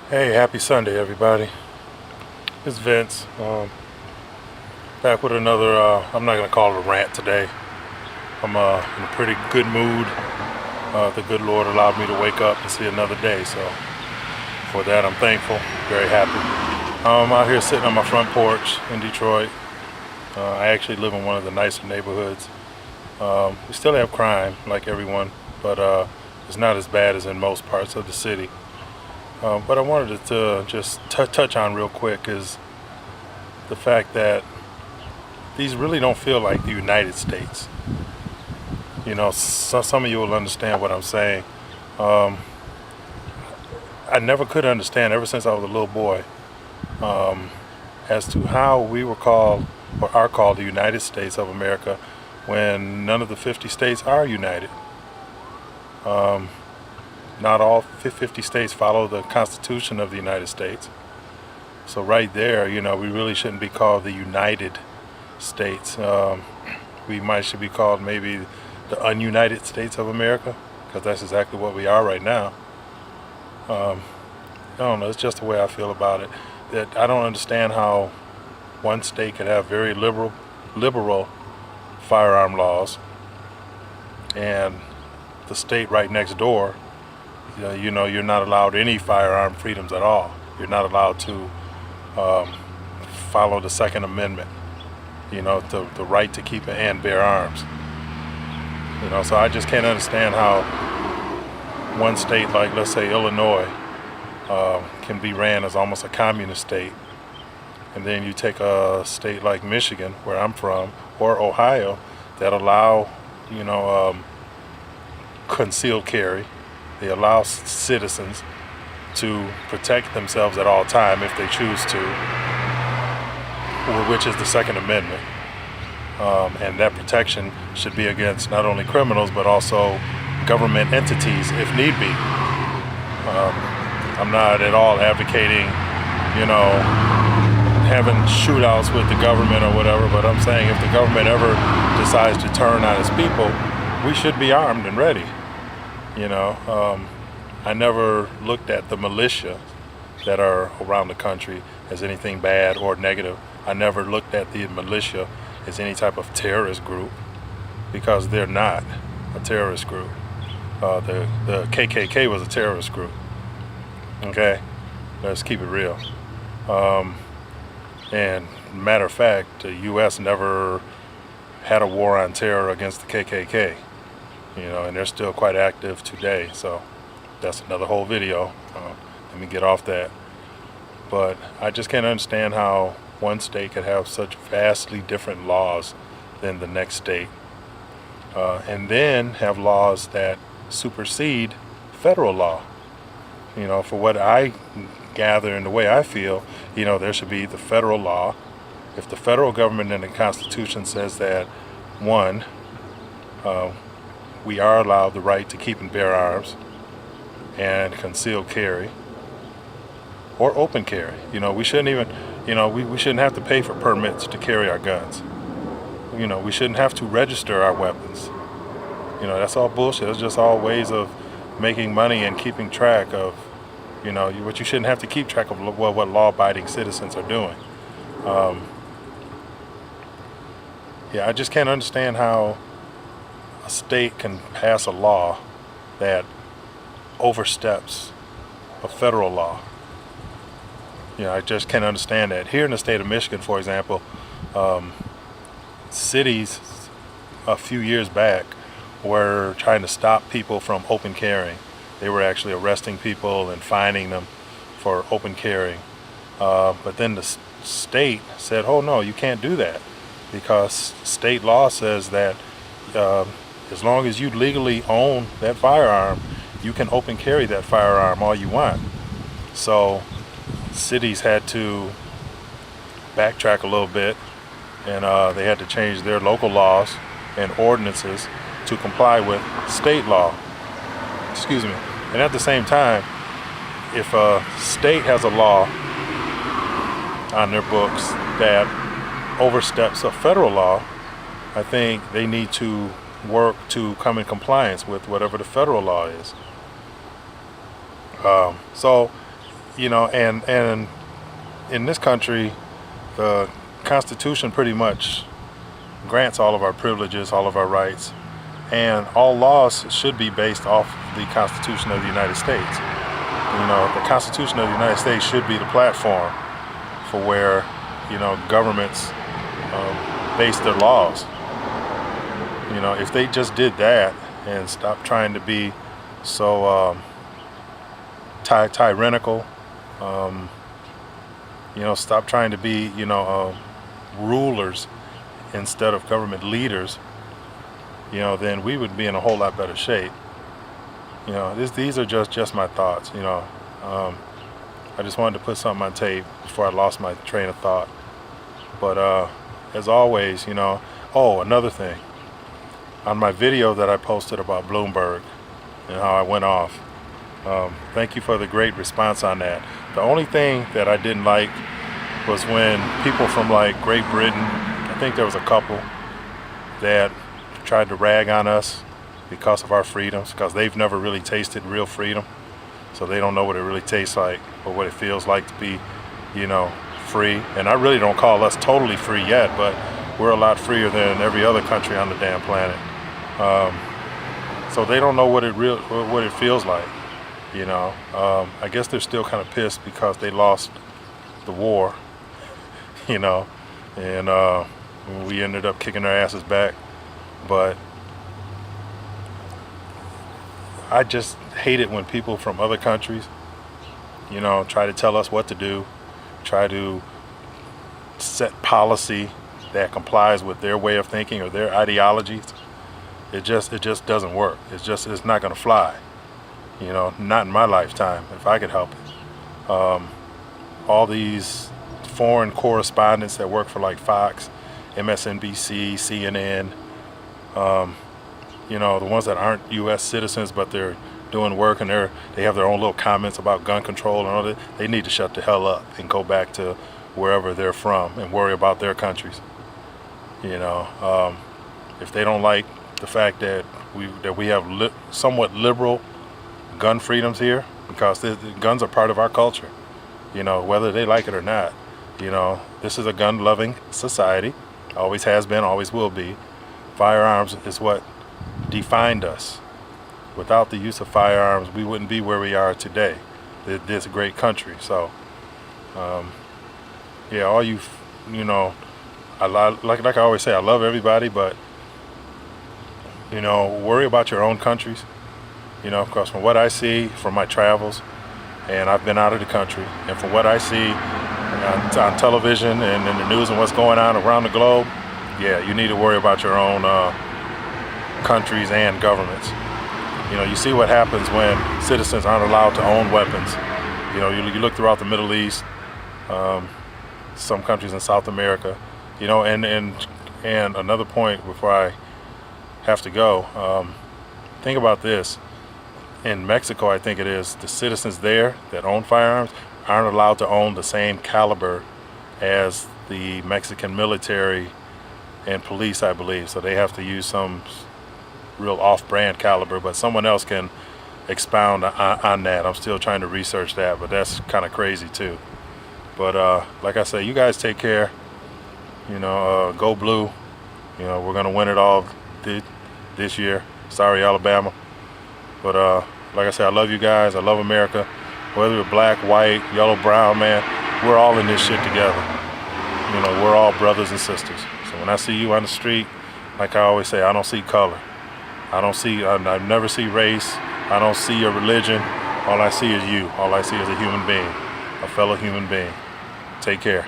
Hey, happy Sunday, everybody. It's Vince. Back with another, I'm not going to call it a rant today. I'm in a pretty good mood. The good Lord allowed me to wake up and see another day, so for that I'm thankful, very happy. I'm out here sitting on my front porch in Detroit. I actually live in one of the nicer neighborhoods. We still have crime, like everyone, but it's not as bad as in most parts of the city. What I wanted to just touch on real quick is the fact that these really don't feel like the United States. You know, some of you will understand what I'm saying. Um, I never could understand, ever since I was a little boy, as to how we were called or are called the United States of America when none of the 50 states are united. Um, Not all 50 states follow the Constitution of the United States. So right there, you know, we really shouldn't be called the United States. We should be called maybe the Ununited States of America, because that's exactly what we are right now. Um, I don't know, it's just the way I feel about it. That I don't understand how one state could have very liberal firearm laws, and the state right next door, you know, you're not allowed any firearm freedoms at all. You're not allowed to um, follow the Second Amendment, you know, the right to keep and bear arms. You know, so I just can't understand how one state, like let's say Illinois, can be ran as almost a communist state, and then you take a state like Michigan, where I'm from, or Ohio, that allow, you know, concealed carry. They allow citizens to protect themselves at all time if they choose to, which is the Second Amendment. And that protection should be against not only criminals but also government entities if need be. I'm not at all advocating, you know, having shootouts with the government or whatever, but I'm saying if the government ever decides to turn on its people, we should be armed and ready. You know, I never looked at the militia that are around the country as anything bad or negative. I never looked at the militia as any type of terrorist group, because they're not a terrorist group. The KKK was a terrorist group. Okay, let's keep it real. And matter of fact, the U.S. never had a war on terror against the KKK. You know, and they're still quite active today. So that's another whole video. Let me get off that. But I just can't understand how one state could have such vastly different laws than the next state, and then have laws that supersede federal law. You know, for what I gather and the way I feel, you know, there should be the federal law. If the federal government in the Constitution says that, one, we are allowed the right to keep and bear arms and concealed carry or open carry. You know, we shouldn't even, you know, we shouldn't have to pay for permits to carry our guns. You know, we shouldn't have to register our weapons. You know, that's all bullshit. It's just all ways of making money and keeping track of, you know, what you shouldn't have to keep track of what law-abiding citizens are doing. Yeah, I just can't understand how a state can pass a law that oversteps a federal law. You know, I just can't understand that. Here in the state of Michigan, for example, cities a few years back were trying to stop people from open carrying. They were actually arresting people and fining them for open carrying. But then the state said, oh no, you can't do that, because state law says that as long as you legally own that firearm, you can open carry that firearm all you want. So cities had to backtrack a little bit, and they had to change their local laws and ordinances to comply with state law. Excuse me. And at the same time, if a state has a law on their books that oversteps a federal law, I think they need to work to come in compliance with whatever the federal law is. So and in this country, the Constitution pretty much grants all of our privileges, all of our rights, and all laws should be based off the Constitution of the United States. The Constitution of the United States should be the platform for where, governments base their laws. If they just did that and stopped trying to be so tyrannical, stop trying to be, rulers instead of government leaders, then we would be in a whole lot better shape. These are just my thoughts. I just wanted to put something on tape before I lost my train of thought. But as always, oh, another thing. On my video that I posted about Bloomberg and how I went off, thank you for the great response on that. The only thing that I didn't like was when people from like Great Britain, I think there was a couple that tried to rag on us because of our freedoms, because they've never really tasted real freedom. So they don't know what it really tastes like or what it feels like to be, free. And I really don't call us totally free yet, but we're a lot freer than every other country on the damn planet. So they don't know what it feels like, I guess they're still kind of pissed because they lost the war, and we ended up kicking their asses back. But I just hate it when people from other countries, try to tell us what to do, try to set policy that complies with their way of thinking or their ideologies. It just doesn't work. It's not going to fly. Not in my lifetime, if I could help it. All these foreign correspondents that work for like Fox, MSNBC, CNN, the ones that aren't U.S. citizens but they're doing work and they have their own little comments about gun control and all that, they need to shut the hell up and go back to wherever they're from and worry about their countries. If they don't like the fact that we have somewhat liberal gun freedoms here, because the guns are part of our culture, whether they like it or not. This is a gun-loving society, always has been, always will be. Firearms is what defined us. Without the use of firearms, we wouldn't be where we are today, this great country. So, all you, like I always say, I love everybody, but, worry about your own countries, because from what I see from my travels, and I've been out of the country, and from what I see on television and in the news and what's going on around the globe, you need to worry about your own countries and governments. You see what happens when citizens aren't allowed to own weapons. You look throughout the Middle East, some countries in South America, and another point before I have to go, think about this. In Mexico, I think it is, the citizens there that own firearms aren't allowed to own the same caliber as the Mexican military and police, I believe. So they have to use some real off-brand caliber, but someone else can expound on that. I'm still trying to research that, but that's kind of crazy too. But like I say, you guys take care. Go blue. We're gonna win it all this year. Sorry, Alabama. But like I said, I love you guys. I love America. Whether we're black, white, yellow, brown, man, we're all in this shit together. We're all brothers and sisters. So when I see you on the street, like I always say, I don't see color. I never see race. I don't see your religion. All I see is you. All I see is a human being, a fellow human being. Take care.